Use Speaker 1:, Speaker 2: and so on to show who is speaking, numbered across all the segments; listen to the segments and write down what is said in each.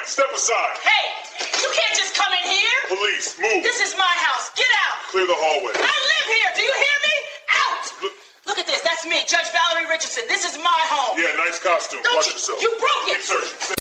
Speaker 1: step aside.
Speaker 2: Hey, you can't just come in here.
Speaker 1: Police, move.
Speaker 2: This is my house. Get out.
Speaker 1: Clear the hallway.
Speaker 2: I live here. Do you hear me? Out. Look at this. That's me, Judge Valerie Richardson. This is my home.
Speaker 1: Yeah, nice costume.
Speaker 2: Don't
Speaker 1: Watch
Speaker 2: you?
Speaker 1: yourself.
Speaker 2: You broke
Speaker 1: Keep
Speaker 2: it.
Speaker 1: searching.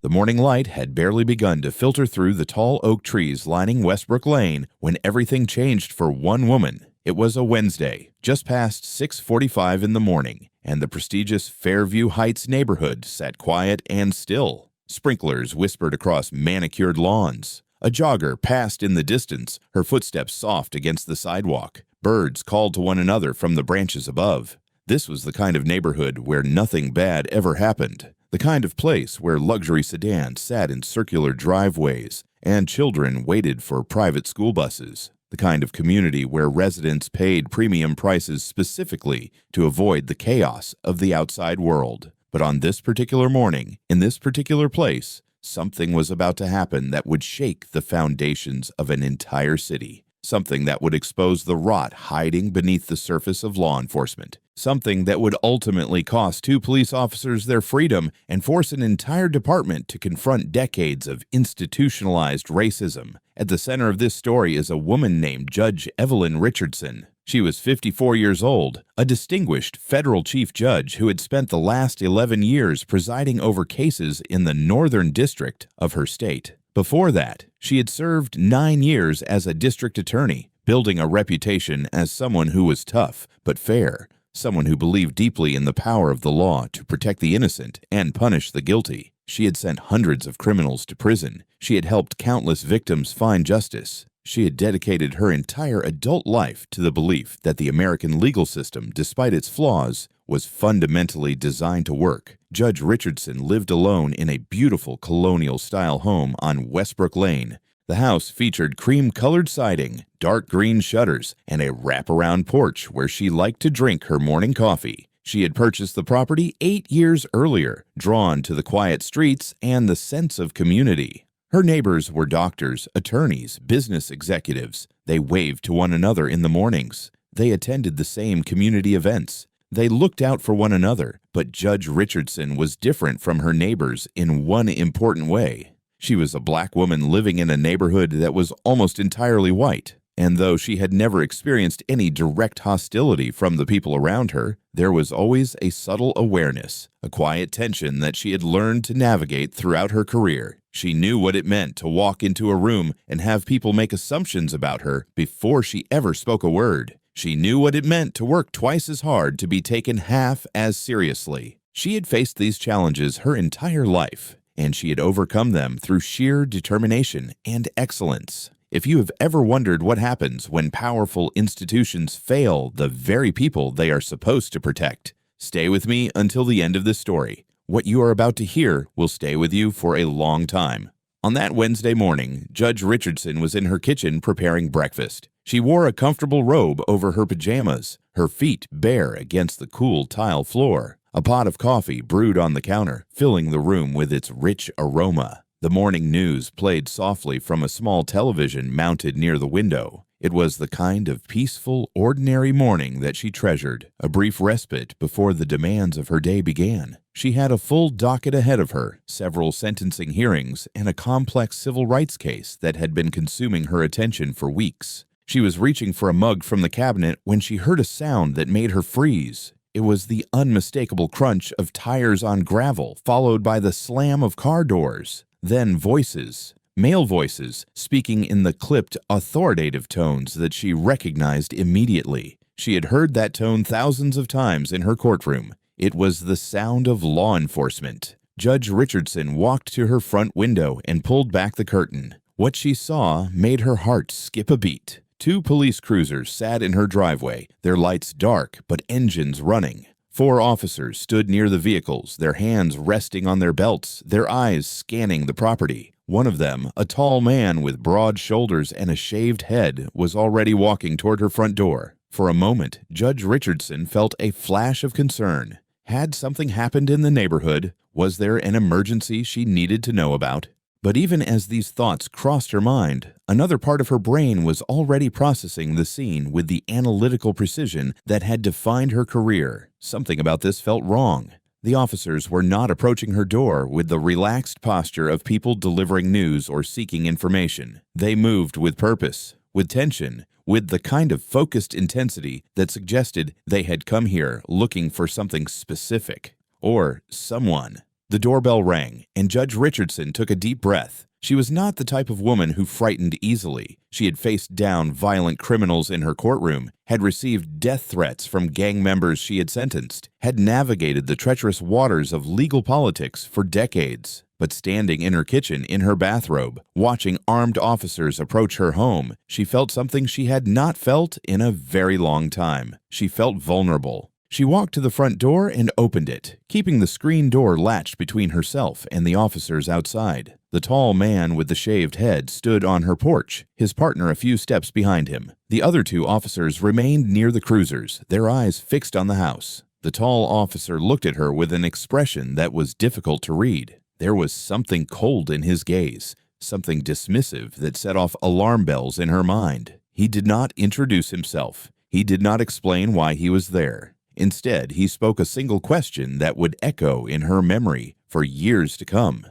Speaker 3: The morning light had barely begun to filter through the tall oak trees lining Westbrook Lane when everything changed for one woman. It was a Wednesday, just past 6:45 in the morning, and the prestigious Fairview Heights neighborhood sat quiet and still. Sprinklers whispered across manicured lawns. A jogger passed in the distance, her footsteps soft against the sidewalk. Birds called to one another from the branches above. This was the kind of neighborhood where nothing bad ever happened. The kind of place where luxury sedans sat in circular driveways and children waited for private school buses. The kind of community where residents paid premium prices specifically to avoid the chaos of the outside world. But on this particular morning, in this particular place, something was about to happen that would shake the foundations of an entire city. Something that would expose the rot hiding beneath the surface of law enforcement. Something that would ultimately cost 2 police officers their freedom and force an entire department to confront decades of institutionalized racism. At the center of this story is a woman named Judge Evelyn Richardson. She was 54 years old, a distinguished federal chief judge who had spent the last 11 years presiding over cases in the Northern District of her state. Before that, she had served 9 years as a district attorney, building a reputation as someone who was tough but fair, someone who believed deeply in the power of the law to protect the innocent and punish the guilty. She had sent hundreds of criminals to prison. She had helped countless victims find justice. She had dedicated her entire adult life to the belief that the American legal system, despite its flaws, was fundamentally designed to work. Judge Richardson lived alone in a beautiful colonial-style home on Westbrook Lane. The house featured cream-colored siding, dark green shutters, and a wraparound porch where she liked to drink her morning coffee. She had purchased the property 8 years earlier, drawn to the quiet streets and the sense of community. Her neighbors were doctors, attorneys, business executives. They waved to one another in the mornings. They attended the same community events. They looked out for one another, but Judge Richardson was different from her neighbors in one important way. She was a black woman living in a neighborhood that was almost entirely white, and though she had never experienced any direct hostility from the people around her, there was always a subtle awareness, a quiet tension that she had learned to navigate throughout her career. She knew what it meant to walk into a room and have people make assumptions about her before she ever spoke a word. She knew what it meant to work twice as hard to be taken half as seriously. She had faced these challenges her entire life, and she had overcome them through sheer determination and excellence. If you have ever wondered what happens when powerful institutions fail the very people they are supposed to protect, stay with me until the end of this story. What you are about to hear will stay with you for a long time. On that Wednesday morning, Judge Richardson was in her kitchen preparing breakfast. She wore a comfortable robe over her pajamas, her feet bare against the cool tile floor. A pot of coffee brewed on the counter, filling the room with its rich aroma. The morning news played softly from a small television mounted near the window. It was the kind of peaceful, ordinary morning that she treasured, a brief respite before the demands of her day began. She had a full docket ahead of her, several sentencing hearings, and a complex civil rights case that had been consuming her attention for weeks. She was reaching for a mug from the cabinet when she heard a sound that made her freeze. It was the unmistakable crunch of tires on gravel, followed by the slam of car doors. Then voices, male voices, speaking in the clipped, authoritative tones that she recognized immediately. She had heard that tone thousands of times in her courtroom. It was the sound of law enforcement. Judge Richardson walked to her front window and pulled back the curtain. What she saw made her heart skip a beat. 2 police cruisers sat in her driveway, their lights dark but engines running. 4 officers stood near the vehicles, their hands resting on their belts, their eyes scanning the property. One of them, a tall man with broad shoulders and a shaved head, was already walking toward her front door. For a moment, Judge Richardson felt a flash of concern. Had something happened in the neighborhood? Was there an emergency she needed to know about? But even as these thoughts crossed her mind, another part of her brain was already processing the scene with the analytical precision that had defined her career. Something about this felt wrong. The officers were not approaching her door with the relaxed posture of people delivering news or seeking information. They moved with purpose, with tension, with the kind of focused intensity that suggested they had come here looking for something specific or someone. The doorbell rang, and Judge Richardson took a deep breath. She was not the type of woman who frightened easily. She had faced down violent criminals in her courtroom, had received death threats from gang members she had sentenced, had navigated the treacherous waters of legal politics for decades. But standing in her kitchen in her bathrobe, watching armed officers approach her home, she felt something she had not felt in a very long time. She felt vulnerable. She walked to the front door and opened it, keeping the screen door latched between herself and the officers outside. The tall man with the shaved head stood on her porch, his partner a few steps behind him. The other two officers remained near the cruisers, their eyes fixed on the house. The tall officer looked at her with an expression that was difficult to read. There was something cold in his gaze, something dismissive that set off alarm bells in her mind. He did not introduce himself. He did not explain why he was there. Instead, he spoke a single question that would echo in her memory for years to come.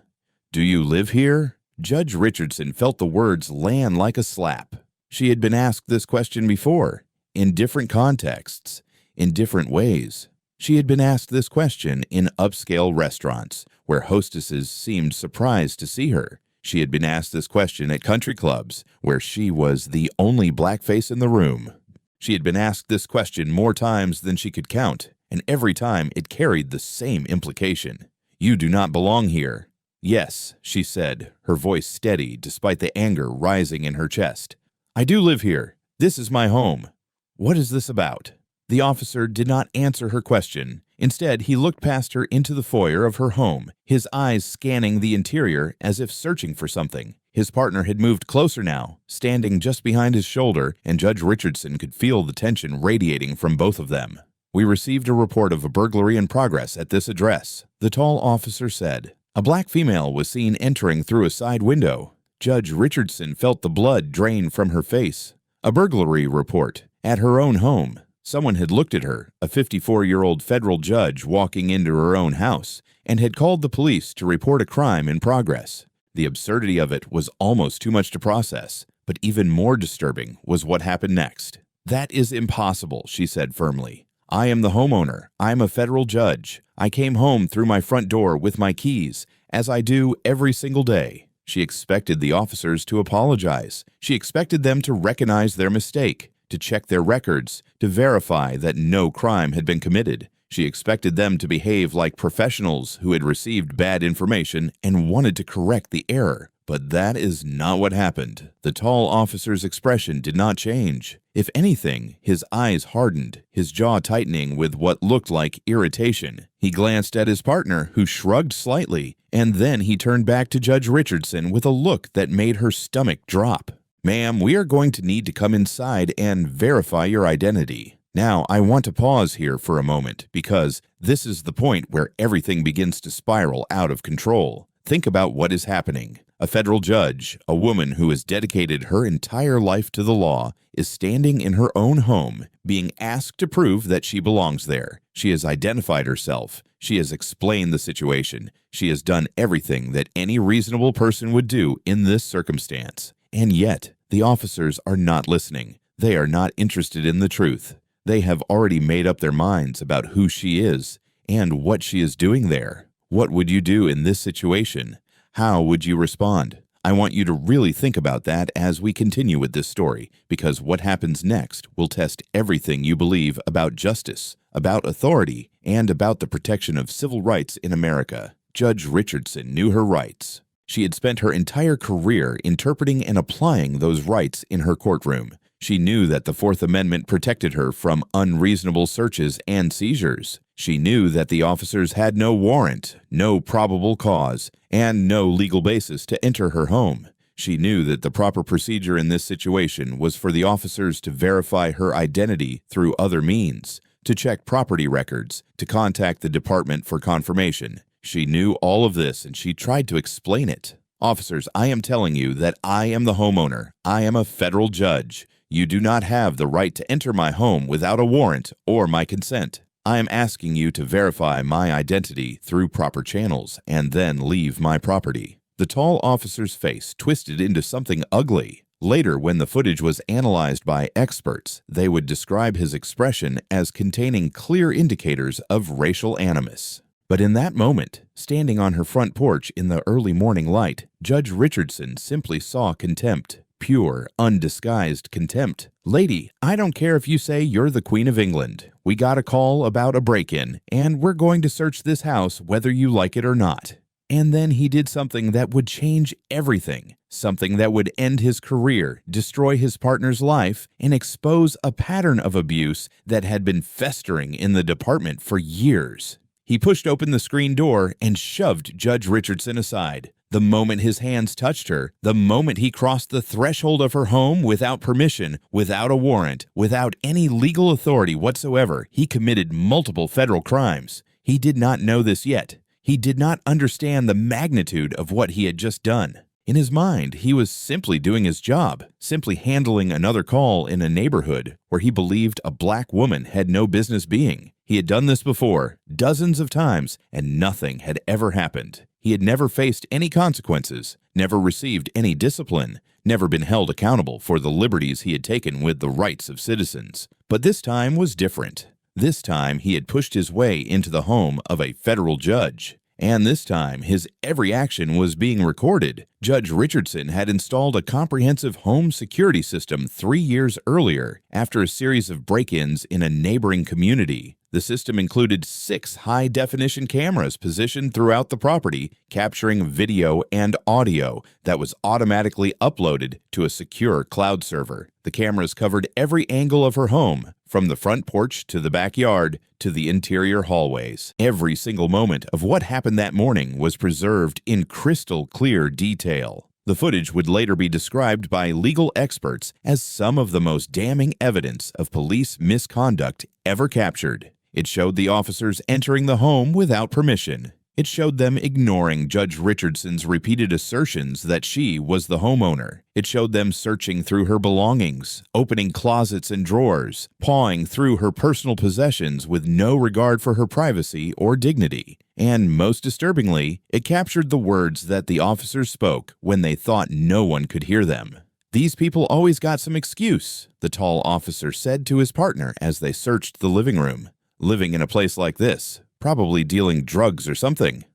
Speaker 3: "Do you live here?" Judge Richardson felt the words land like a slap. She had been asked this question before, in different contexts, in different ways. She had been asked this question in upscale restaurants, where hostesses seemed surprised to see her. She had been asked this question at country clubs, where she was the only black face in the room. She had been asked this question more times than she could count, and every time it carried the same implication. "You do not belong here." "Yes," she said, her voice steady despite the anger rising in her chest. "I do live here. This is my home." "What is this about?" The officer did not answer her question. Instead, he looked past her into the foyer of her home, his eyes scanning the interior as if searching for something. His partner had moved closer now, standing just behind his shoulder, and Judge Richardson could feel the tension radiating from both of them. "We received a report of a burglary in progress at this address," the tall officer said. "A black female was seen entering through a side window." Judge Richardson felt the blood drain from her face. A burglary report at her own home. Someone had looked at her, a 54-year-old federal judge walking into her own house, and had called the police to report a crime in progress. The absurdity of it was almost too much to process, but even more disturbing was what happened next. "That is impossible," she said firmly. "I am the homeowner. I am a federal judge. I came home through my front door with my keys, as I do every single day." She expected the officers to apologize. She expected them to recognize their mistake, to check their records, to verify that no crime had been committed. She expected them to behave like professionals who had received bad information and wanted to correct the error. But that is not what happened. The tall officer's expression did not change. If anything, his eyes hardened, his jaw tightening with what looked like irritation. He glanced at his partner, who shrugged slightly, and then he turned back to Judge Richardson with a look that made her stomach drop. "Ma'am, we are going to need to come inside and verify your identity." Now, I want to pause here for a moment, because this is the point where everything begins to spiral out of control. Think about what is happening. A federal judge, a woman who has dedicated her entire life to the law, is standing in her own home, being asked to prove that she belongs there. She has identified herself. She has explained the situation. She has done everything that any reasonable person would do in this circumstance. And yet, the officers are not listening. They are not interested in the truth. They have already made up their minds about who she is and what she is doing there. What would you do in this situation? How would you respond? I want you to really think about that as we continue with this story, because what happens next will test everything you believe about justice, about authority, and about the protection of civil rights in America. Judge Richardson knew her rights. She had spent her entire career interpreting and applying those rights in her courtroom. She knew that the Fourth Amendment protected her from unreasonable searches and seizures. She knew that the officers had no warrant, no probable cause, and no legal basis to enter her home. She knew that the proper procedure in this situation was for the officers to verify her identity through other means, to check property records, to contact the department for confirmation. She knew all of this, and she tried to explain it. "Officers, I am telling you that I am the homeowner. I am a federal judge. You do not have the right to enter my home without a warrant or my consent." I am asking you to verify my identity through proper channels and then leave my property." The tall officer's face twisted into something ugly. Later, when the footage was analyzed by experts, they would describe his expression as containing clear indicators of racial animus. But in that moment, standing on her front porch in the early morning light, Judge Richardson simply saw contempt. Pure, undisguised contempt. "Lady, I don't care if you say you're the Queen of England. We got a call about a break-in, and we're going to search this house whether you like it or not." And then he did something that would change everything, something that would end his career, destroy his partner's life, and expose a pattern of abuse that had been festering in the department for years. He pushed open the screen door and shoved Judge Richardson aside. The moment his hands touched her, the moment he crossed the threshold of her home without permission, without a warrant, without any legal authority whatsoever, he committed multiple federal crimes. He did not know this yet. He did not understand the magnitude of what he had just done. In his mind, he was simply doing his job, simply handling another call in a neighborhood where he believed a black woman had no business being. He had done this before, dozens of times, and nothing had ever happened. He had never faced any consequences, never received any discipline, never been held accountable for the liberties he had taken with the rights of citizens. But this time was different. This time he had pushed his way into the home of a federal judge. And this time, his every action was being recorded. Judge Richardson had installed a comprehensive home security system 3 years earlier after a series of break-ins in a neighboring community. The system included 6 high-definition cameras positioned throughout the property, capturing video and audio that was automatically uploaded to a secure cloud server. The cameras covered every angle of her home, from the front porch to the backyard to the interior hallways. Every single moment of what happened that morning was preserved in crystal clear detail. The footage would later be described by legal experts as some of the most damning evidence of police misconduct ever captured. It showed the officers entering the home without permission. It showed them ignoring Judge Richardson's repeated assertions that she was the homeowner. It showed them searching through her belongings, opening closets and drawers, pawing through her personal possessions with no regard for her privacy or dignity. And most disturbingly, it captured the words that the officers spoke when they thought no one could hear them. "These people always got some excuse," the tall officer said to his partner as they searched the living room. "Living in a place like this. Probably dealing drugs or something."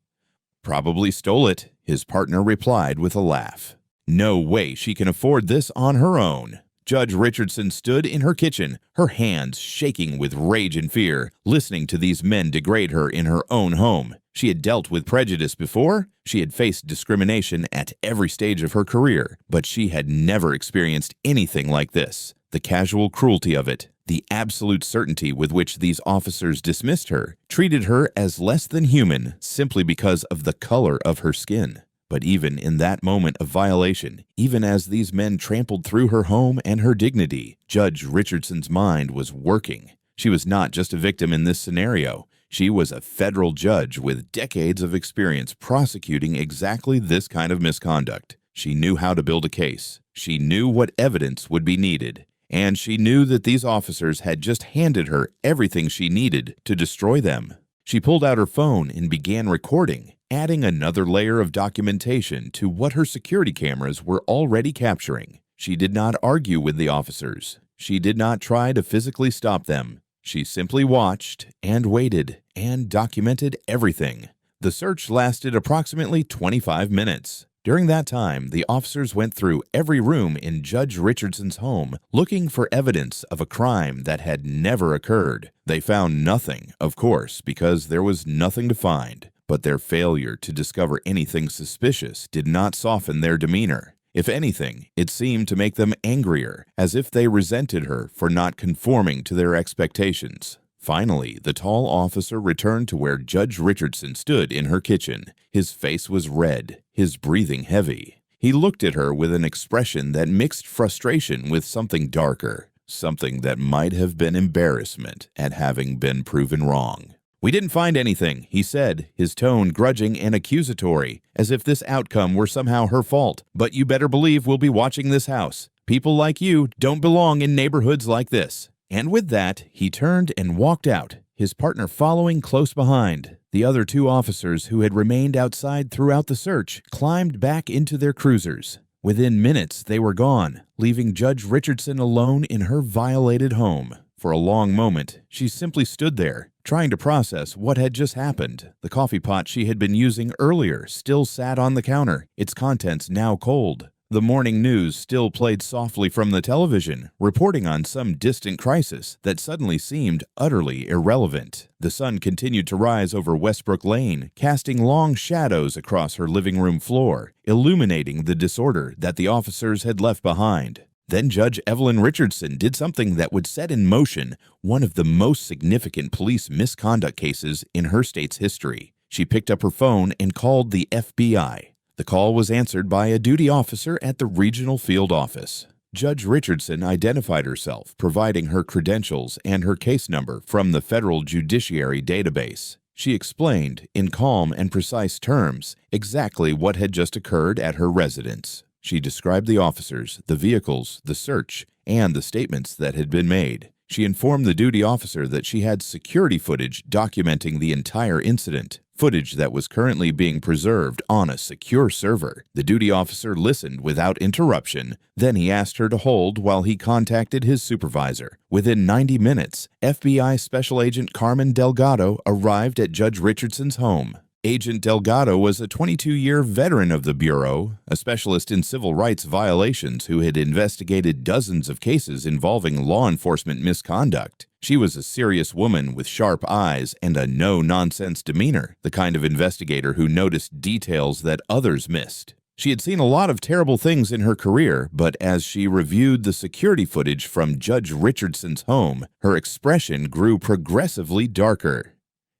Speaker 3: "Probably stole it," his partner replied with a laugh. "No way she can afford this on her own." Judge Richardson stood in her kitchen, her hands shaking with rage and fear, listening to these men degrade her in her own home. She had dealt with prejudice before. She had faced discrimination at every stage of her career, but she had never experienced anything like this. The casual cruelty of it, the absolute certainty with which these officers dismissed her, treated her as less than human simply because of the color of her skin. But even in that moment of violation, even as these men trampled through her home and her dignity, Judge Richardson's mind was working. She was not just a victim in this scenario. She was a federal judge with decades of experience prosecuting exactly this kind of misconduct. She knew how to build a case. She knew what evidence would be needed. And she knew that these officers had just handed her everything she needed to destroy them. She pulled out her phone and began recording, adding another layer of documentation to what her security cameras were already capturing. She did not argue with the officers. She did not try to physically stop them. She simply watched and waited and documented everything. The search lasted approximately 25 minutes. During that time, the officers went through every room in Judge Richardson's home, looking for evidence of a crime that had never occurred. They found nothing, of course, because there was nothing to find. But their failure to discover anything suspicious did not soften their demeanor. If anything, it seemed to make them angrier, as if they resented her for not conforming to their expectations. Finally, the tall officer returned to where Judge Richardson stood in her kitchen. His face was red, his breathing heavy. He looked at her with an expression that mixed frustration with something darker, something that might have been embarrassment at having been proven wrong. "We didn't find anything," he said, his tone grudging and accusatory, as if this outcome were somehow her fault. "But you better believe we'll be watching this house. People like you don't belong in neighborhoods like this." And with that, he turned and walked out, his partner following close behind. The other two officers who had remained outside throughout the search climbed back into their cruisers. Within minutes, they were gone, leaving Judge Richardson alone in her violated home. For a long moment, she simply stood there, trying to process what had just happened. The coffee pot she had been using earlier still sat on the counter, its contents now cold. The morning news still played softly from the television, reporting on some distant crisis that suddenly seemed utterly irrelevant. The sun continued to rise over Westbrook Lane, casting long shadows across her living room floor, illuminating the disorder that the officers had left behind. Then Judge Evelyn Richardson did something that would set in motion one of the most significant police misconduct cases in her state's history. She picked up her phone and called the FBI. The call was answered by a duty officer at the regional field office. Judge Richardson identified herself, providing her credentials and her case number from the federal judiciary database. She explained, in calm and precise terms, exactly what had just occurred at her residence. She described the officers, the vehicles, the search, and the statements that had been made. She informed the duty officer that she had security footage documenting the entire incident, footage that was currently being preserved on a secure server. The duty officer listened without interruption. Then he asked her to hold while he contacted his supervisor. Within 90 minutes, FBI Special Agent Carmen Delgado arrived at Judge Richardson's home. Agent Delgado was a 22-year veteran of the Bureau, a specialist in civil rights violations who had investigated dozens of cases involving law enforcement misconduct. She was a serious woman with sharp eyes and a no-nonsense demeanor, the kind of investigator who noticed details that others missed. She had seen a lot of terrible things in her career, but as she reviewed the security footage from Judge Richardson's home, her expression grew progressively darker.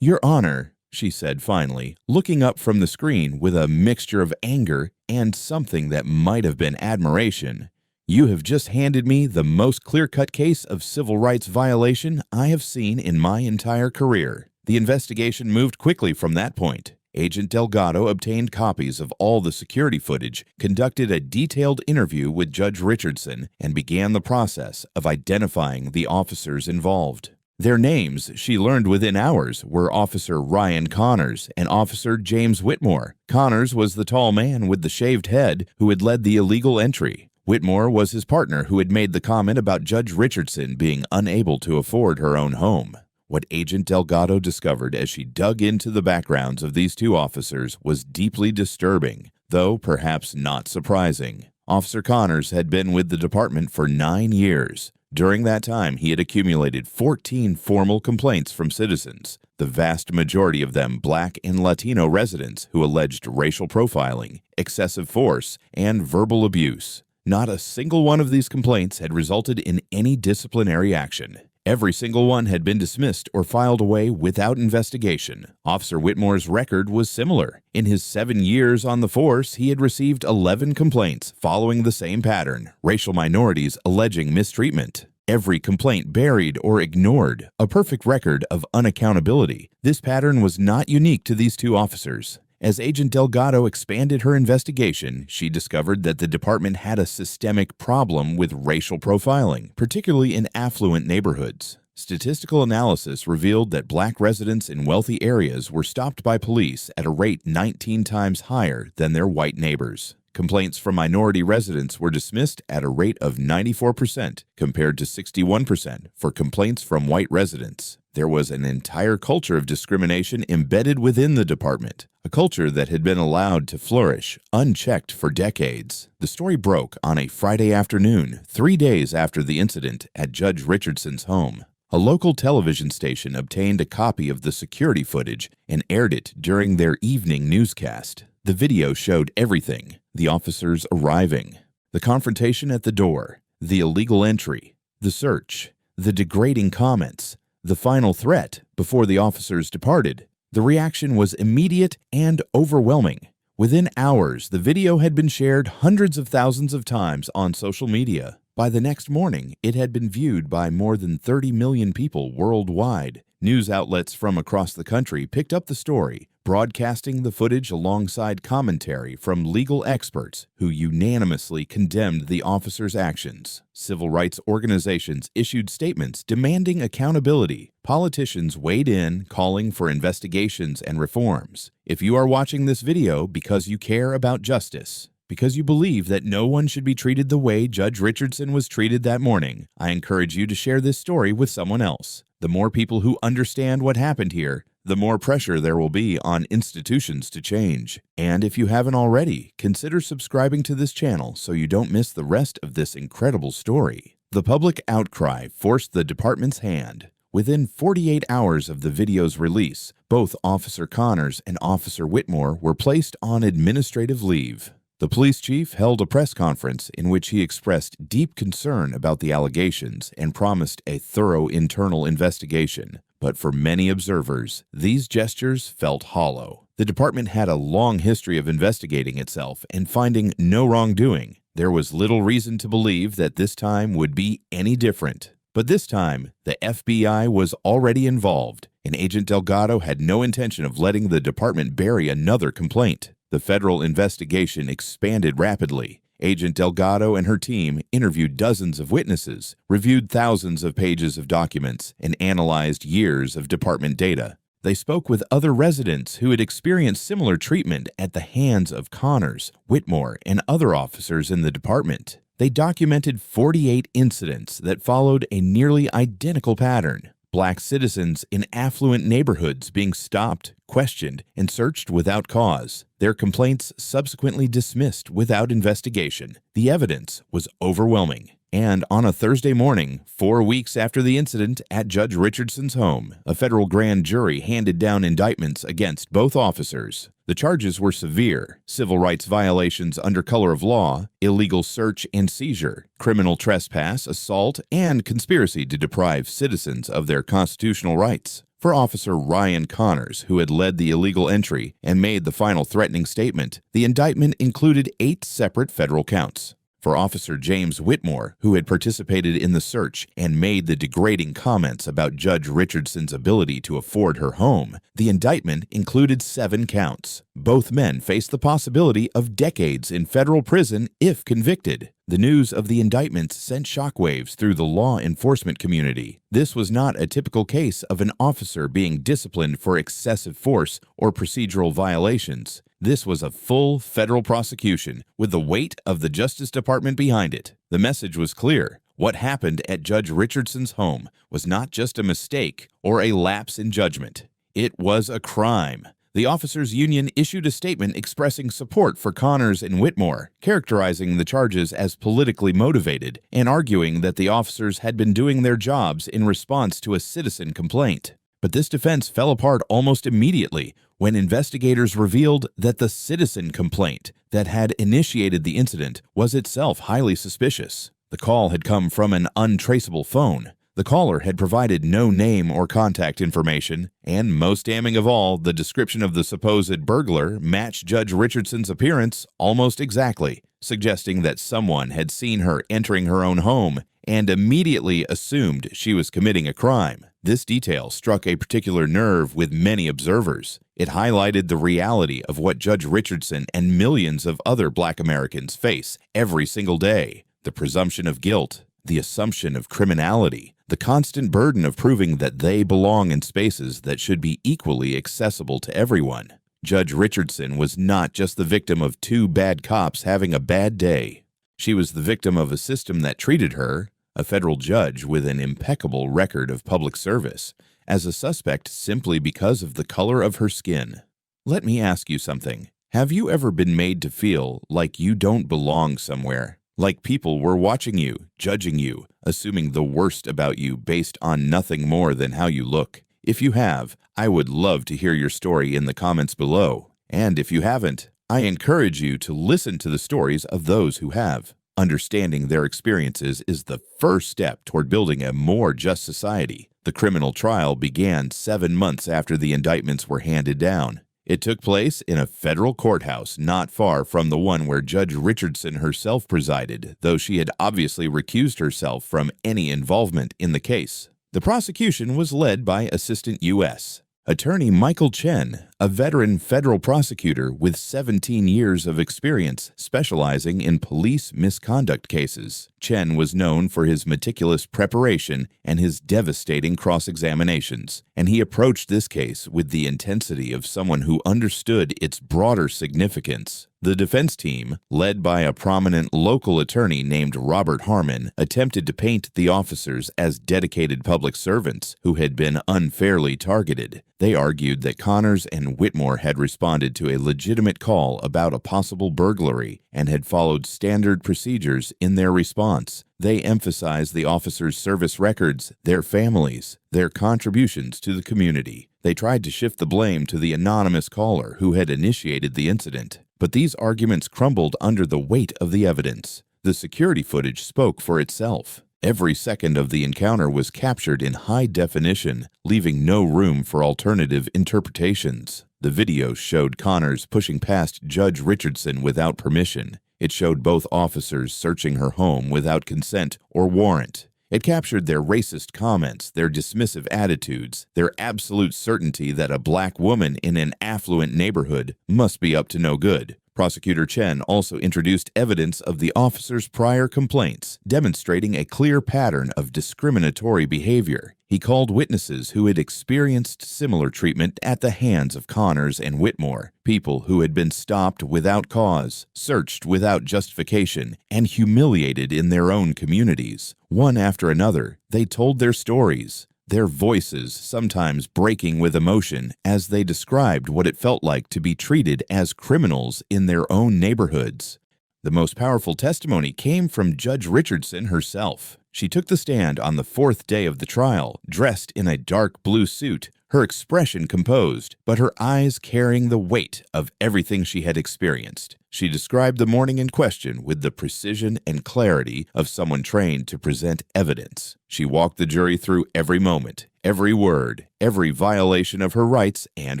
Speaker 3: "Your Honor," she said finally, looking up from the screen with a mixture of anger and something that might have been admiration, "you have just handed me the most clear-cut case of civil rights violation I have seen in my entire career." The investigation moved quickly from that point. Agent Delgado obtained copies of all the security footage, conducted a detailed interview with Judge Richardson, and began the process of identifying the officers involved. Their names, she learned within hours, were Officer Ryan Connors and Officer James Whitmore. Connors was the tall man with the shaved head who had led the illegal entry. Whitmore was his partner who had made the comment about Judge Richardson being unable to afford her own home. What Agent Delgado discovered as she dug into the backgrounds of these two officers was deeply disturbing, though perhaps not surprising. Officer Connors had been with the department for 9 years. During that time, he had accumulated 14 formal complaints from citizens, the vast majority of them Black and Latino residents who alleged racial profiling, excessive force, and verbal abuse. Not a single one of these complaints had resulted in any disciplinary action. Every single one had been dismissed or filed away without investigation. Officer Whitmore's record was similar. In his 7 years on the force, he had received 11 complaints following the same pattern, racial minorities alleging mistreatment. Every complaint buried or ignored, a perfect record of unaccountability. This pattern was not unique to these two officers. As Agent Delgado expanded her investigation, she discovered that the department had a systemic problem with racial profiling, particularly in affluent neighborhoods. Statistical analysis revealed that Black residents in wealthy areas were stopped by police at a rate 19 times higher than their white neighbors. Complaints from minority residents were dismissed at a rate of 94% compared to 61% for complaints from white residents. There was an entire culture of discrimination embedded within the department, a culture that had been allowed to flourish unchecked for decades. The story broke on a Friday afternoon, 3 days after the incident at Judge Richardson's home. A local television station obtained a copy of the security footage and aired it during their evening newscast. The video showed everything: the officers arriving, the confrontation at the door, the illegal entry, the search, the degrading comments, the final threat before the officers departed. The reaction was immediate and overwhelming. Within hours, the video had been shared hundreds of thousands of times on social media. By the next morning, it had been viewed by more than 30 million people worldwide. News outlets from across the country picked up the story, broadcasting the footage alongside commentary from legal experts who unanimously condemned the officer's actions. Civil rights organizations issued statements demanding accountability. Politicians weighed in, calling for investigations and reforms. If you are watching this video because you care about justice, because you believe that no one should be treated the way Judge Richardson was treated that morning, I encourage you to share this story with someone else. The more people who understand what happened here, the more pressure there will be on institutions to change. And if you haven't already, consider subscribing to this channel so you don't miss the rest of this incredible story. The public outcry forced the department's hand. Within 48 hours of the video's release, both Officer Connors and Officer Whitmore were placed on administrative leave. The police chief held a press conference in which he expressed deep concern about the allegations and promised a thorough internal investigation. But for many observers, these gestures felt hollow. The department had a long history of investigating itself and finding no wrongdoing. There was little reason to believe that this time would be any different. But this time, the FBI was already involved, and Agent Delgado had no intention of letting the department bury another complaint. The federal investigation expanded rapidly. Agent Delgado and her team interviewed dozens of witnesses, reviewed thousands of pages of documents, and analyzed years of department data. They spoke with other residents who had experienced similar treatment at the hands of Connors, Whitmore, and other officers in the department. They documented 48 incidents that followed a nearly identical pattern. Black citizens in affluent neighborhoods being stopped, questioned, and searched without cause. Their complaints subsequently dismissed without investigation. The evidence was overwhelming. And on a Thursday morning, 4 weeks after the incident at Judge Richardson's home, a federal grand jury handed down indictments against both officers. The charges were severe: civil rights violations under color of law, illegal search and seizure, criminal trespass, assault, and conspiracy to deprive citizens of their constitutional rights. For Officer Ryan Connors, who had led the illegal entry and made the final threatening statement, the indictment included 8 separate federal counts. For Officer James Whitmore, who had participated in the search and made the degrading comments about Judge Richardson's ability to afford her home, the indictment included 7 counts. Both men faced the possibility of decades in federal prison if convicted. The news of the indictments sent shockwaves through the law enforcement community. This was not a typical case of an officer being disciplined for excessive force or procedural violations. This was a full federal prosecution with the weight of the Justice Department behind it. The message was clear. What happened at Judge Richardson's home was not just a mistake or a lapse in judgment. It was a crime. The officers' union issued a statement expressing support for Connors and Whitmore, characterizing the charges as politically motivated and arguing that the officers had been doing their jobs in response to a citizen complaint. But this defense fell apart almost immediately when investigators revealed that the citizen complaint that had initiated the incident was itself highly suspicious. The call had come from an untraceable phone. The caller had provided no name or contact information, and most damning of all, the description of the supposed burglar matched Judge Richardson's appearance almost exactly, suggesting that someone had seen her entering her own home and immediately assumed she was committing a crime. This detail struck a particular nerve with many observers. It highlighted the reality of what Judge Richardson and millions of other Black Americans face every single day: the presumption of guilt, the assumption of criminality, the constant burden of proving that they belong in spaces that should be equally accessible to everyone. Judge Richardson was not just the victim of 2 bad cops having a bad day. She was the victim of a system that treated her, a federal judge with an impeccable record of public service, as a suspect simply because of the color of her skin. Let me ask you something. Have you ever been made to feel like you don't belong somewhere? Like people were watching you, judging you, assuming the worst about you based on nothing more than how you look? If you have, I would love to hear your story in the comments below. And if you haven't, I encourage you to listen to the stories of those who have. Understanding their experiences is the first step toward building a more just society. The criminal trial began 7 months after the indictments were handed down. It took place in a federal courthouse not far from the one where Judge Richardson herself presided, though she had obviously recused herself from any involvement in the case. The prosecution was led by Assistant U.S. Attorney Michael Chen, a veteran federal prosecutor with 17 years of experience specializing in police misconduct cases. Chen was known for his meticulous preparation and his devastating cross-examinations, and he approached this case with the intensity of someone who understood its broader significance. The defense team, led by a prominent local attorney named Robert Harmon, attempted to paint the officers as dedicated public servants who had been unfairly targeted. They argued that Connors and Whitmore had responded to a legitimate call about a possible burglary and had followed standard procedures in their response. They emphasized the officers' service records, their families, their contributions to the community. They tried to shift the blame to the anonymous caller who had initiated the incident. But these arguments crumbled under the weight of the evidence. The security footage spoke for itself. Every second of the encounter was captured in high definition, leaving no room for alternative interpretations. The video showed Connors pushing past Judge Richardson without permission. It showed both officers searching her home without consent or warrant. It captured their racist comments, their dismissive attitudes, their absolute certainty that a black woman in an affluent neighborhood must be up to no good. Prosecutor Chen also introduced evidence of the officers' prior complaints, demonstrating a clear pattern of discriminatory behavior. He called witnesses who had experienced similar treatment at the hands of Connors and Whitmore, people who had been stopped without cause, searched without justification, and humiliated in their own communities. One after another, they told their stories, their voices sometimes breaking with emotion as they described what it felt like to be treated as criminals in their own neighborhoods. The most powerful testimony came from Judge Richardson herself. She took the stand on the fourth day of the trial, dressed in a dark blue suit, her expression composed, but her eyes carrying the weight of everything she had experienced. She described the morning in question with the precision and clarity of someone trained to present evidence. She walked the jury through every moment, every word, every violation of her rights and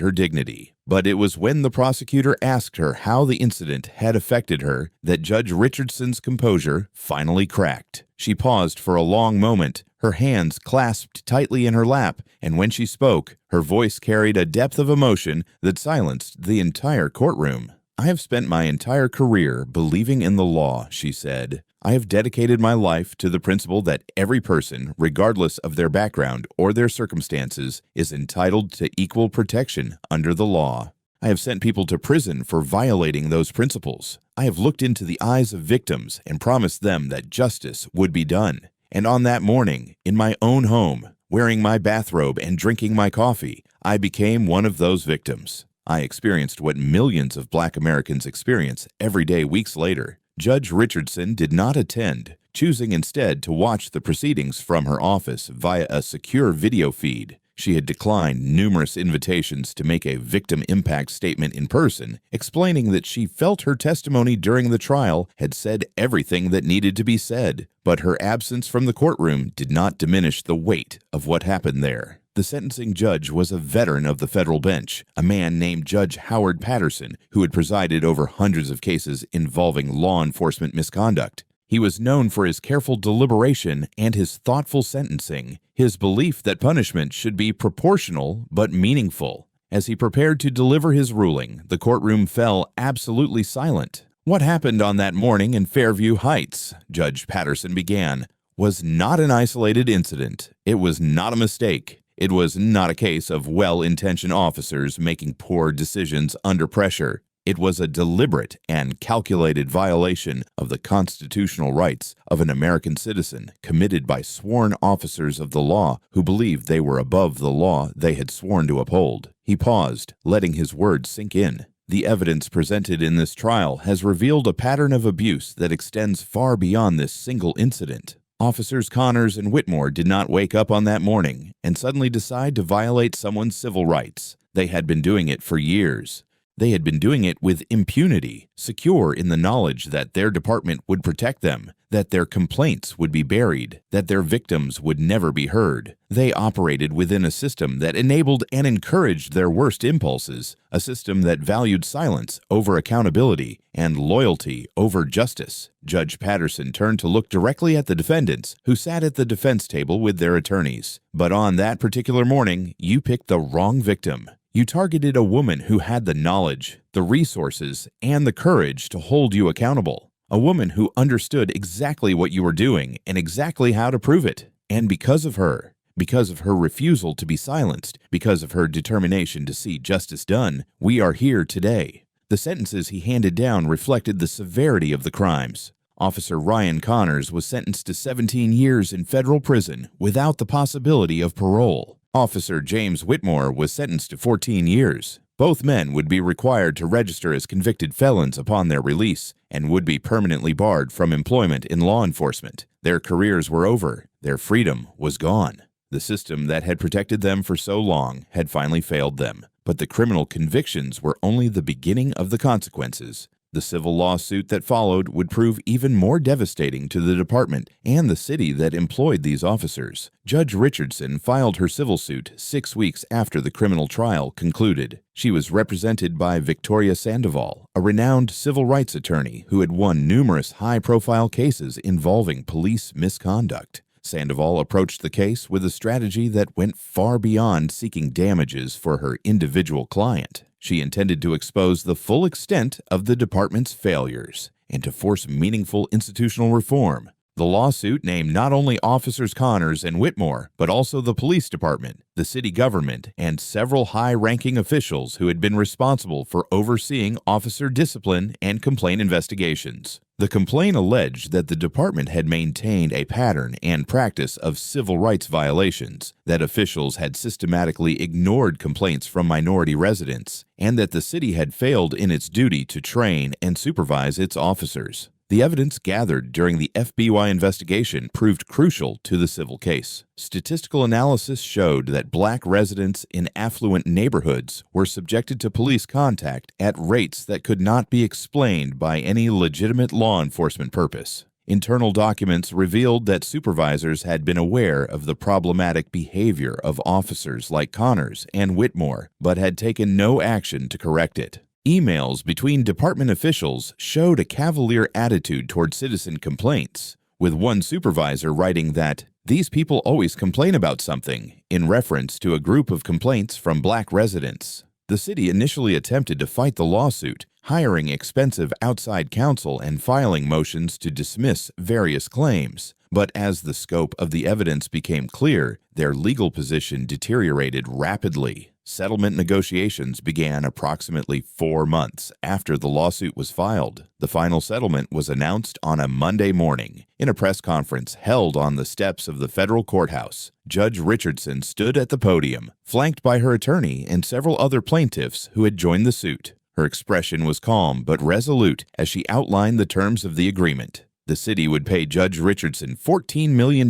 Speaker 3: her dignity. But it was when the prosecutor asked her how the incident had affected her that Judge Richardson's composure finally cracked. She paused for a long moment, her hands clasped tightly in her lap, and when she spoke, her voice carried a depth of emotion that silenced the entire courtroom. "I have spent my entire career believing in the law," she said. "I have dedicated my life to the principle that every person, regardless of their background or their circumstances, is entitled to equal protection under the law. I have sent people to prison for violating those principles. I have looked into the eyes of victims and promised them that justice would be done. And on that morning, in my own home, wearing my bathrobe and drinking my coffee, I became one of those victims. I experienced what millions of Black Americans experience every day weeks later." Judge Richardson did not attend, choosing instead to watch the proceedings from her office via a secure video feed. She had declined numerous invitations to make a victim impact statement in person, explaining that she felt her testimony during the trial had said everything that needed to be said. But her absence from the courtroom did not diminish the weight of what happened there. The sentencing judge was a veteran of the federal bench, a man named Judge Howard Patterson, who had presided over hundreds of cases involving law enforcement misconduct. He was known for his careful deliberation and his thoughtful sentencing, his belief that punishment should be proportional but meaningful. As he prepared to deliver his ruling, the courtroom fell absolutely silent. "What happened on that morning in Fairview Heights," Judge Patterson began, "was not an isolated incident. It was not a mistake. It was not a case of well-intentioned officers making poor decisions under pressure. It was a deliberate and calculated violation of the constitutional rights of an American citizen committed by sworn officers of the law who believed they were above the law they had sworn to uphold." He paused, letting his words sink in. The evidence presented in this trial has revealed a pattern of abuse that extends far beyond this single incident. Officers Connors and Whitmore did not wake up on that morning and suddenly decide to violate someone's civil rights. They had been doing it for years. They had been doing it with impunity, secure in the knowledge that their department would protect them, that their complaints would be buried, that their victims would never be heard. They operated within a system that enabled and encouraged their worst impulses, a system that valued silence over accountability and loyalty over justice. Judge Patterson turned to look directly at the defendants, who sat at the defense table with their attorneys. But on that particular morning, you picked the wrong victim. You targeted a woman who had the knowledge, the resources, and the courage to hold you accountable. A woman who understood exactly what you were doing and exactly how to prove it. And because of her refusal to be silenced, because of her determination to see justice done, we are here today. The sentences he handed down reflected the severity of the crimes. Officer Ryan Connors was sentenced to 17 years in federal prison without the possibility of parole. Officer James Whitmore was sentenced to 14 years. Both men would be required to register as convicted felons upon their release and would be permanently barred from employment in law enforcement. Their careers were over. Their freedom was gone. The system that had protected them for so long had finally failed them. But the criminal convictions were only the beginning of the consequences. The civil lawsuit that followed would prove even more devastating to the department and the city that employed these officers. Judge Richardson filed her civil suit 6 weeks after the criminal trial concluded. She was represented by Victoria Sandoval, a renowned civil rights attorney who had won numerous high-profile cases involving police misconduct. Sandoval approached the case with a strategy that went far beyond seeking damages for her individual client. She intended to expose the full extent of the department's failures and to force meaningful institutional reform. The lawsuit named not only Officers Connors and Whitmore, but also the police department, the city government, and several high-ranking officials who had been responsible for overseeing officer discipline and complaint investigations. The complaint alleged that the department had maintained a pattern and practice of civil rights violations, that officials had systematically ignored complaints from minority residents, and that the city had failed in its duty to train and supervise its officers. The evidence gathered during the FBI investigation proved crucial to the civil case. Statistical analysis showed that black residents in affluent neighborhoods were subjected to police contact at rates that could not be explained by any legitimate law enforcement purpose. Internal documents revealed that supervisors had been aware of the problematic behavior of officers like Connors and Whitmore, but had taken no action to correct it. Emails between department officials showed a cavalier attitude toward citizen complaints, with one supervisor writing that, "These people always complain about something," in reference to a group of complaints from black residents. The city initially attempted to fight the lawsuit, hiring expensive outside counsel and filing motions to dismiss various claims. But as the scope of the evidence became clear, their legal position deteriorated rapidly. Settlement negotiations began approximately 4 months after the lawsuit was filed. The final settlement was announced on a Monday morning. In a press conference held on the steps of the federal courthouse, Judge Richardson stood at the podium, flanked by her attorney and several other plaintiffs who had joined the suit. Her expression was calm but resolute as she outlined the terms of the agreement. The city would pay Judge Richardson $14 million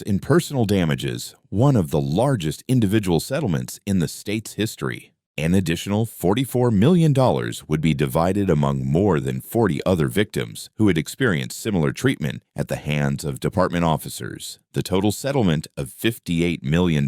Speaker 3: in personal damages, one of the largest individual settlements in the state's history. An additional $44 million would be divided among more than 40 other victims who had experienced similar treatment at the hands of department officers. The total settlement of $58 million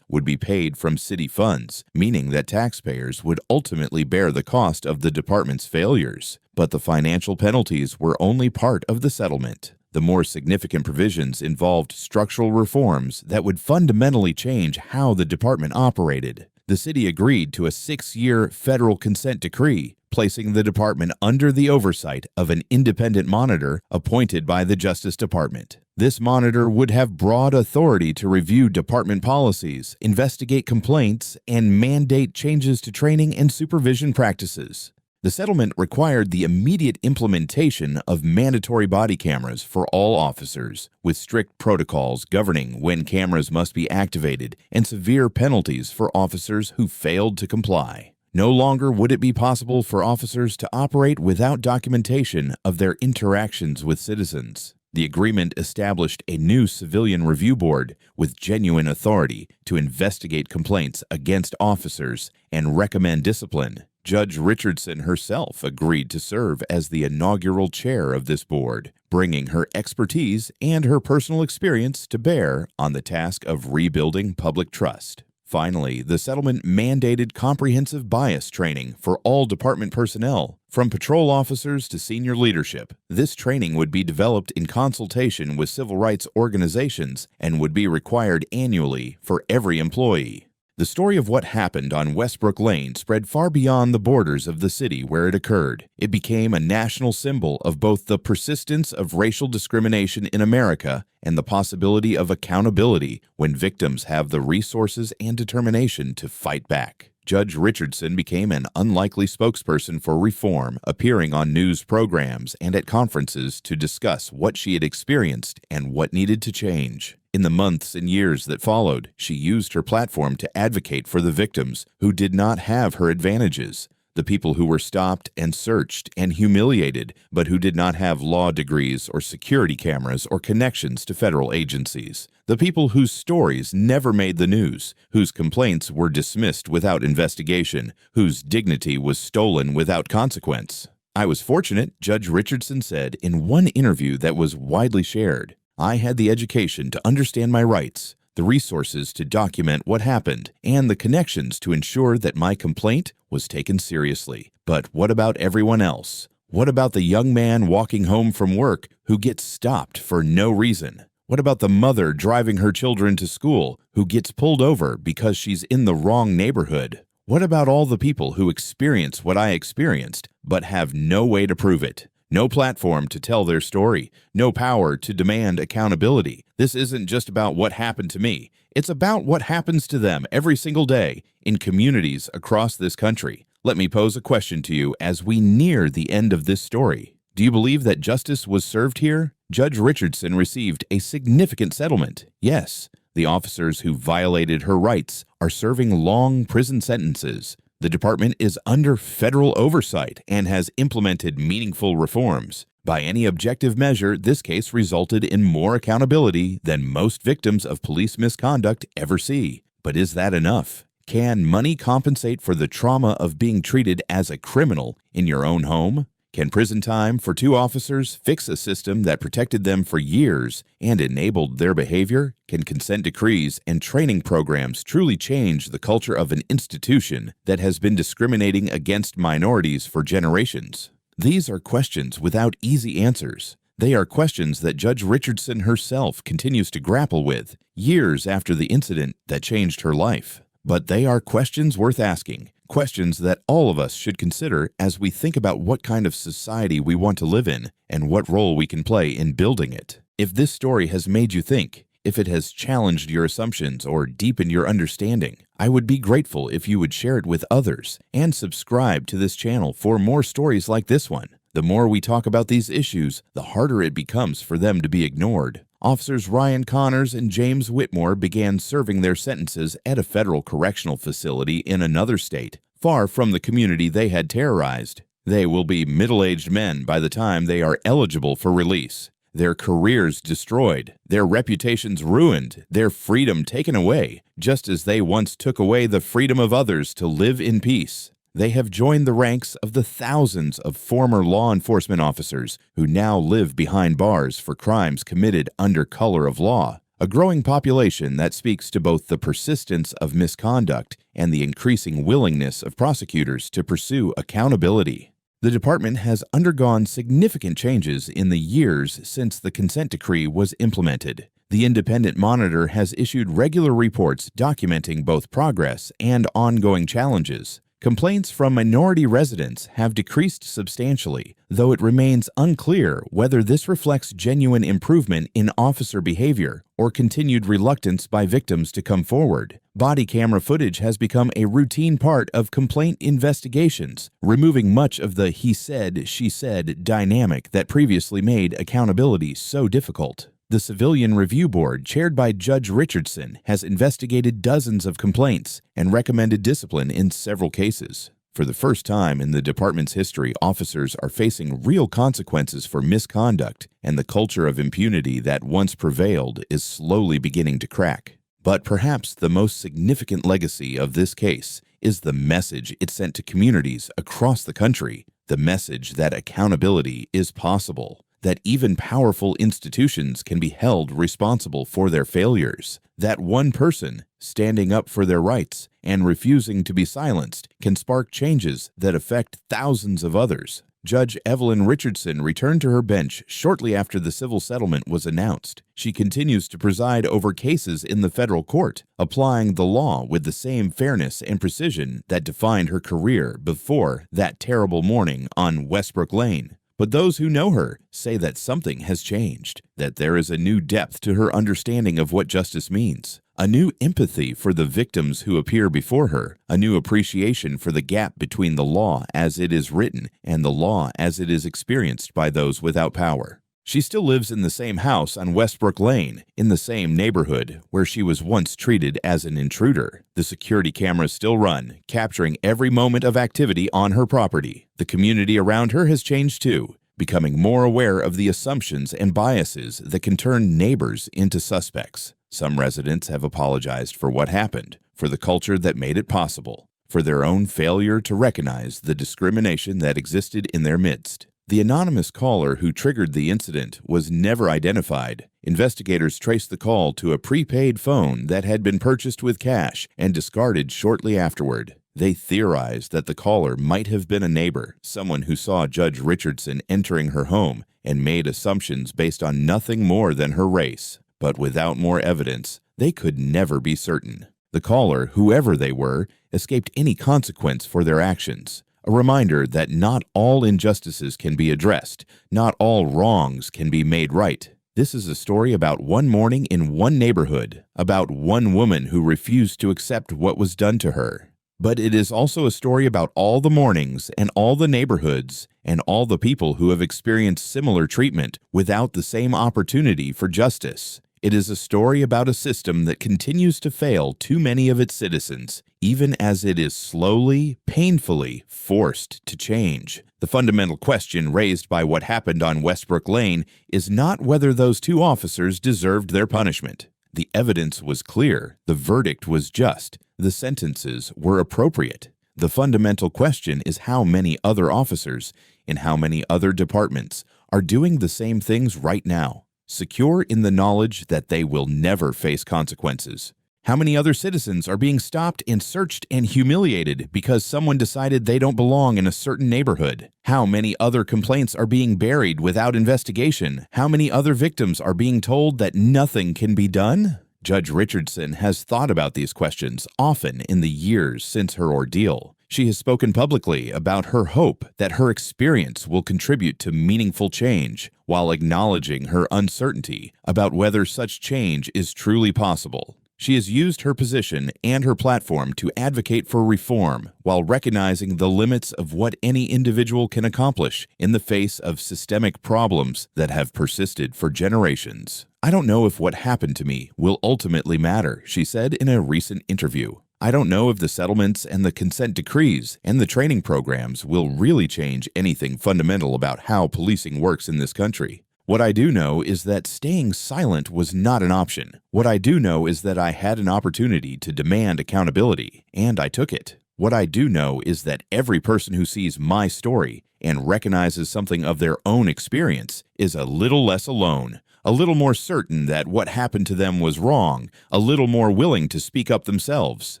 Speaker 3: would be paid from city funds, meaning that taxpayers would ultimately bear the cost of the department's failures. But the financial penalties were only part of the settlement. The more significant provisions involved structural reforms that would fundamentally change how the department operated. The city agreed to a 6-year federal consent decree, placing the department under the oversight of an independent monitor appointed by the Justice Department. This monitor would have broad authority to review department policies, investigate complaints, and mandate changes to training and supervision practices. The settlement required the immediate implementation of mandatory body cameras for all officers, with strict protocols governing when cameras must be activated and severe penalties for officers who failed to comply. No longer would it be possible for officers to operate without documentation of their interactions with citizens. The agreement established a new civilian review board with genuine authority to investigate complaints against officers and recommend discipline. Judge Richardson herself agreed to serve as the inaugural chair of this board, bringing her expertise and her personal experience to bear on the task of rebuilding public trust. Finally, the settlement mandated comprehensive bias training for all department personnel, from patrol officers to senior leadership. This training would be developed in consultation with civil rights organizations and would be required annually for every employee. The story of what happened on Westbrook Lane spread far beyond the borders of the city where it occurred. It became a national symbol of both the persistence of racial discrimination in America and the possibility of accountability when victims have the resources and determination to fight back. Judge Richardson became an unlikely spokesperson for reform, appearing on news programs and at conferences to discuss what she had experienced and what needed to change. In the months and years that followed, she used her platform to advocate for the victims who did not have her advantages, the people who were stopped and searched and humiliated, but who did not have law degrees or security cameras or connections to federal agencies, the people whose stories never made the news, whose complaints were dismissed without investigation, whose dignity was stolen without consequence. "I was fortunate," Judge Richardson said in one interview that was widely shared. "I had the education to understand my rights, the resources to document what happened, and the connections to ensure that my complaint was taken seriously. But what about everyone else? What about the young man walking home from work who gets stopped for no reason? What about the mother driving her children to school who gets pulled over because she's in the wrong neighborhood? What about all the people who experience what I experienced but have no way to prove it? No platform to tell their story, no power to demand accountability. This isn't just about what happened to me. It's about what happens to them every single day in communities across this country. Let me pose a question to you as we near the end of this story. Do you believe that justice was served here? Judge Richardson received a significant settlement. Yes, the officers who violated her rights are serving long prison sentences. The department is under federal oversight and has implemented meaningful reforms. By any objective measure, this case resulted in more accountability than most victims of police misconduct ever see. But is that enough? Can money compensate for the trauma of being treated as a criminal in your own home? Can prison time for 2 officers fix a system that protected them for years and enabled their behavior? Can consent decrees and training programs truly change the culture of an institution that has been discriminating against minorities for generations? These are questions without easy answers. They are questions that Judge Richardson herself continues to grapple with years after the incident that changed her life. But they are questions worth asking. Questions that all of us should consider as we think about what kind of society we want to live in and what role we can play in building it. If this story has made you think, if it has challenged your assumptions or deepened your understanding, I would be grateful if you would share it with others and subscribe to this channel for more stories like this one. The more we talk about these issues, the harder it becomes for them to be ignored. Officers Ryan Connors and James Whitmore began serving their sentences at a federal correctional facility in another state, far from the community they had terrorized. They will be middle-aged men by the time they are eligible for release. Their careers destroyed, their reputations ruined, their freedom taken away, just as they once took away the freedom of others to live in peace. They have joined the ranks of the thousands of former law enforcement officers who now live behind bars for crimes committed under color of law, a growing population that speaks to both the persistence of misconduct and the increasing willingness of prosecutors to pursue accountability. The department has undergone significant changes in the years since the consent decree was implemented. The Independent Monitor has issued regular reports documenting both progress and ongoing challenges. Complaints from minority residents have decreased substantially, though it remains unclear whether this reflects genuine improvement in officer behavior or continued reluctance by victims to come forward. Body camera footage has become a routine part of complaint investigations, removing much of the he said, she said dynamic that previously made accountability so difficult. The Civilian Review Board, chaired by Judge Richardson, has investigated dozens of complaints and recommended discipline in several cases. For the first time in the department's history, officers are facing real consequences for misconduct, and the culture of impunity that once prevailed is slowly beginning to crack. But perhaps the most significant legacy of this case is the message it sent to communities across the country, the message that accountability is possible, that even powerful institutions can be held responsible for their failures, that one person standing up for their rights and refusing to be silenced can spark changes that affect thousands of others. Judge Evelyn Richardson returned to her bench shortly after the civil settlement was announced. She continues to preside over cases in the federal court, applying the law with the same fairness and precision that defined her career before that terrible morning on Westbrook Lane. But those who know her say that something has changed, that there is a new depth to her understanding of what justice means, a new empathy for the victims who appear before her, a new appreciation for the gap between the law as it is written and the law as it is experienced by those without power. She still lives in the same house on Westbrook Lane, in the same neighborhood where she was once treated as an intruder. The security cameras still run, capturing every moment of activity on her property. The community around her has changed too, becoming more aware of the assumptions and biases that can turn neighbors into suspects. Some residents have apologized for what happened, for the culture that made it possible, for their own failure to recognize the discrimination that existed in their midst. The anonymous caller who triggered the incident was never identified. Investigators traced the call to a prepaid phone that had been purchased with cash and discarded shortly afterward. They theorized that the caller might have been a neighbor, someone who saw Judge Richardson entering her home and made assumptions based on nothing more than her race. But without more evidence, they could never be certain. The caller, whoever they were, escaped any consequence for their actions. A reminder that not all injustices can be addressed, not all wrongs can be made right. This is a story about one morning in one neighborhood, about one woman who refused to accept what was done to her. But it is also a story about all the mornings and all the neighborhoods and all the people who have experienced similar treatment without the same opportunity for justice. It is a story about a system that continues to fail too many of its citizens, even as it is slowly, painfully forced to change. The fundamental question raised by what happened on Westbrook Lane is not whether those two officers deserved their punishment. The evidence was clear, the verdict was just, the sentences were appropriate. The fundamental question is how many other officers, in how many other departments, are doing the same things right now, secure in the knowledge that they will never face consequences. How many other citizens are being stopped and searched and humiliated because someone decided they don't belong in a certain neighborhood? How many other complaints are being buried without investigation? How many other victims are being told that nothing can be done? Judge Richardson has thought about these questions often in the years since her ordeal. She has spoken publicly about her hope that her experience will contribute to meaningful change, while acknowledging her uncertainty about whether such change is truly possible. She has used her position and her platform to advocate for reform while recognizing the limits of what any individual can accomplish in the face of systemic problems that have persisted for generations. "I don't know if what happened to me will ultimately matter," she said in a recent interview. "I don't know if the settlements and the consent decrees and the training programs will really change anything fundamental about how policing works in this country. What I do know is that staying silent was not an option. What I do know is that I had an opportunity to demand accountability, and I took it. What I do know is that every person who sees my story and recognizes something of their own experience is a little less alone, a little more certain that what happened to them was wrong, a little more willing to speak up themselves."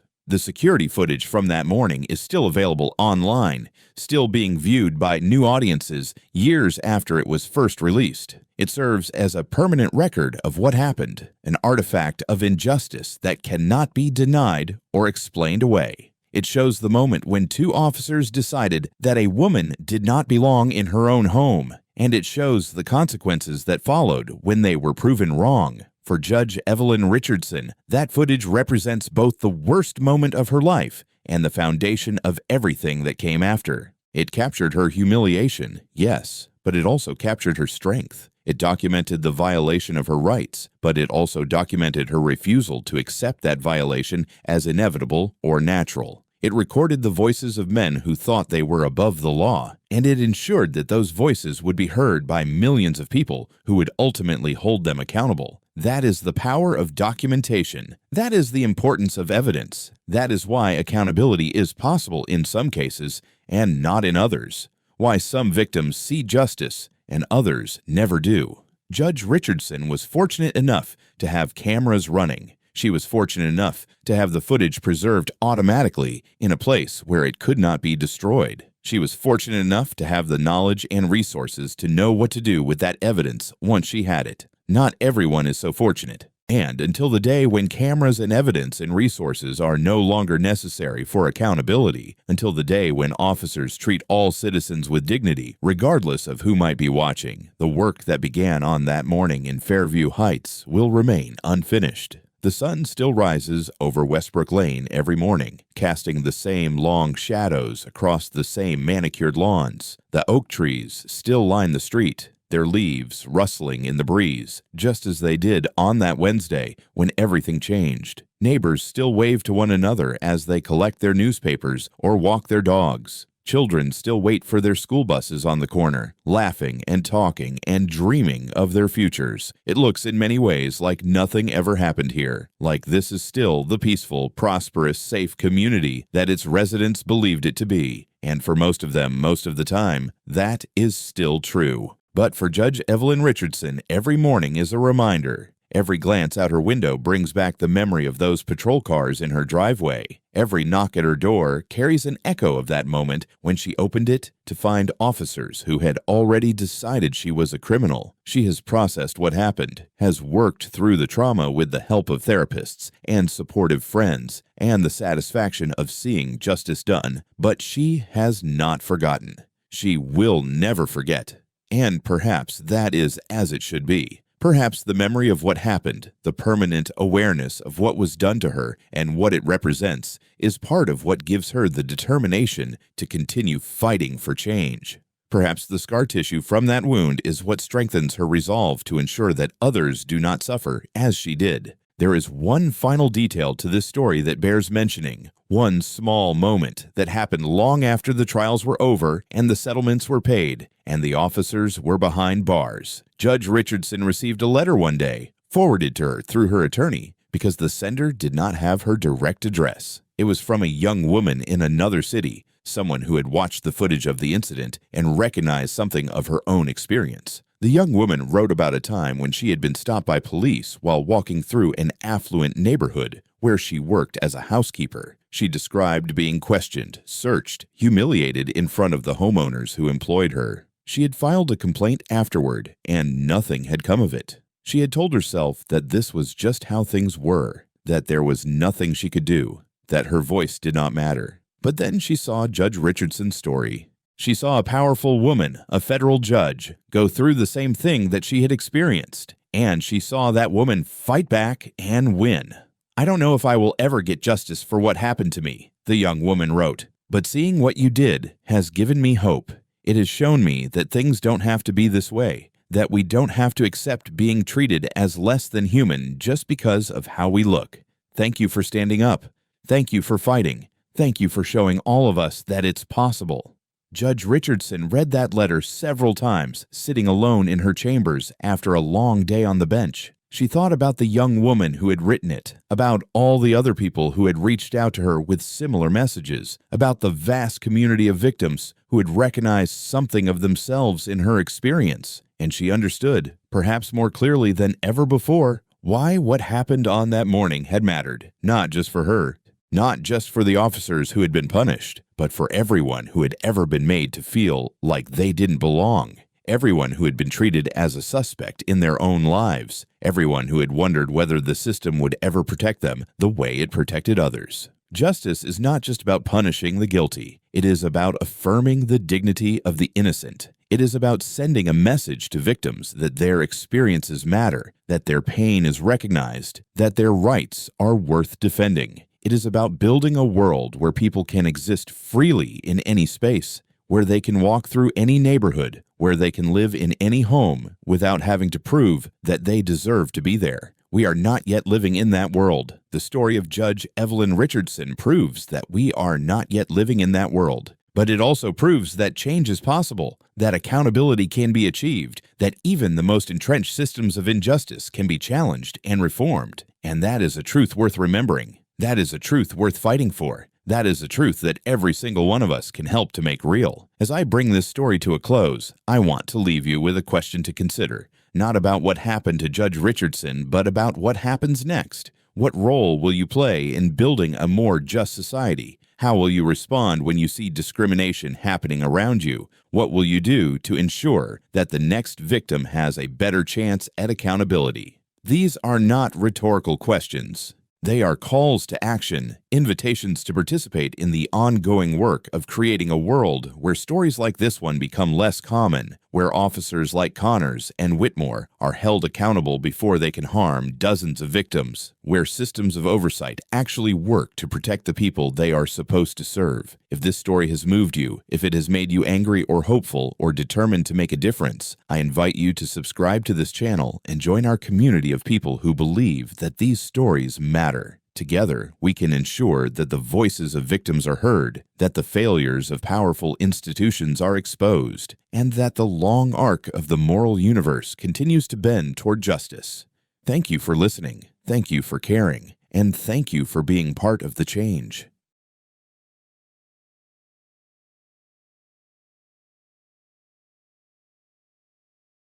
Speaker 3: The security footage from that morning is still available online, still being viewed by new audiences years after it was first released. It serves as a permanent record of what happened, an artifact of injustice that cannot be denied or explained away. It shows the moment when two officers decided that a woman did not belong in her own home, and it shows the consequences that followed when they were proven wrong. For Judge Evelyn Richardson, that footage represents both the worst moment of her life and the foundation of everything that came after. It captured her humiliation, yes, but it also captured her strength. It documented the violation of her rights, but it also documented her refusal to accept that violation as inevitable or natural. It recorded the voices of men who thought they were above the law, and it ensured that those voices would be heard by millions of people who would ultimately hold them accountable. That is the power of documentation. That is the importance of evidence. That is why accountability is possible in some cases and not in others. Why some victims see justice and others never do. Judge Richardson was fortunate enough to have cameras running. She was fortunate enough to have the footage preserved automatically in a place where it could not be destroyed. She was fortunate enough to have the knowledge and resources to know what to do with that evidence once she had it. Not everyone is so fortunate. And until the day when cameras and evidence and resources are no longer necessary for accountability, until the day when officers treat all citizens with dignity, regardless of who might be watching, the work that began on that morning in Fairview Heights will remain unfinished. The sun still rises over Westbrook Lane every morning, casting the same long shadows across the same manicured lawns. The oak trees still line the street, their leaves rustling in the breeze, just as they did on that Wednesday when everything changed. Neighbors still wave to one another as they collect their newspapers or walk their dogs. Children still wait for their school buses on the corner, laughing and talking and dreaming of their futures. It looks in many ways like nothing ever happened here, like this is still the peaceful, prosperous, safe community that its residents believed it to be. And for most of them, most of the time, that is still true. But for Judge Evelyn Richardson, every morning is a reminder. Every glance out her window brings back the memory of those patrol cars in her driveway. Every knock at her door carries an echo of that moment when she opened it to find officers who had already decided she was a criminal. She has processed what happened, has worked through the trauma with the help of therapists and supportive friends, and the satisfaction of seeing justice done. But she has not forgotten. She will never forget. And perhaps that is as it should be. Perhaps the memory of what happened, the permanent awareness of what was done to her and what it represents, is part of what gives her the determination to continue fighting for change. Perhaps the scar tissue from that wound is what strengthens her resolve to ensure that others do not suffer as she did. There is one final detail to this story that bears mentioning, one small moment that happened long after the trials were over and the settlements were paid and the officers were behind bars. Judge Richardson received a letter one day, forwarded to her through her attorney, because the sender did not have her direct address. It was from a young woman in another city, someone who had watched the footage of the incident and recognized something of her own experience. The young woman wrote about a time when she had been stopped by police while walking through an affluent neighborhood where she worked as a housekeeper. She described being questioned, searched, humiliated in front of the homeowners who employed her. She had filed a complaint afterward, and nothing had come of it. She had told herself that this was just how things were, that there was nothing she could do, that her voice did not matter. But then she saw Judge Richardson's story. She saw a powerful woman, a federal judge, go through the same thing that she had experienced, and she saw that woman fight back and win. "I don't know if I will ever get justice for what happened to me," the young woman wrote, "but seeing what you did has given me hope. It has shown me that things don't have to be this way, that we don't have to accept being treated as less than human just because of how we look. Thank you for standing up. Thank you for fighting. Thank you for showing all of us that it's possible." Judge Richardson read that letter several times, sitting alone in her chambers after a long day on the bench. She thought about the young woman who had written it, about all the other people who had reached out to her with similar messages, about the vast community of victims who had recognized something of themselves in her experience. And she understood, perhaps more clearly than ever before, why what happened on that morning had mattered, not just for her, not just for the officers who had been punished, but for everyone who had ever been made to feel like they didn't belong. Everyone who had been treated as a suspect in their own lives. Everyone who had wondered whether the system would ever protect them the way it protected others. Justice is not just about punishing the guilty. It is about affirming the dignity of the innocent. It is about sending a message to victims that their experiences matter, that their pain is recognized, that their rights are worth defending. It is about building a world where people can exist freely in any space, where they can walk through any neighborhood, where they can live in any home without having to prove that they deserve to be there. We are not yet living in that world. The story of Judge Evelyn Richardson proves that we are not yet living in that world. But it also proves that change is possible, that accountability can be achieved, that even the most entrenched systems of injustice can be challenged and reformed. And that is a truth worth remembering. That is a truth worth fighting for. That is a truth that every single one of us can help to make real. As I bring this story to a close, I want to leave you with a question to consider. Not about what happened to Judge Richardson, but about what happens next. What role will you play in building a more just society? How will you respond when you see discrimination happening around you? What will you do to ensure that the next victim has a better chance at accountability? These are not rhetorical questions. They are calls to action, invitations to participate in the ongoing work of creating a world where stories like this one become less common, where officers like Connors and Whitmore are held accountable before they can harm dozens of victims, where systems of oversight actually work to protect the people they are supposed to serve. If this story has moved you, if it has made you angry or hopeful or determined to make a difference, I invite you to subscribe to this channel and join our community of people who believe that these stories matter. Together, we can ensure that the voices of victims are heard, that the failures of powerful institutions are exposed, and that the long arc of the moral universe continues to bend toward justice. Thank you for listening, thank you for caring, and thank you for being part of the change.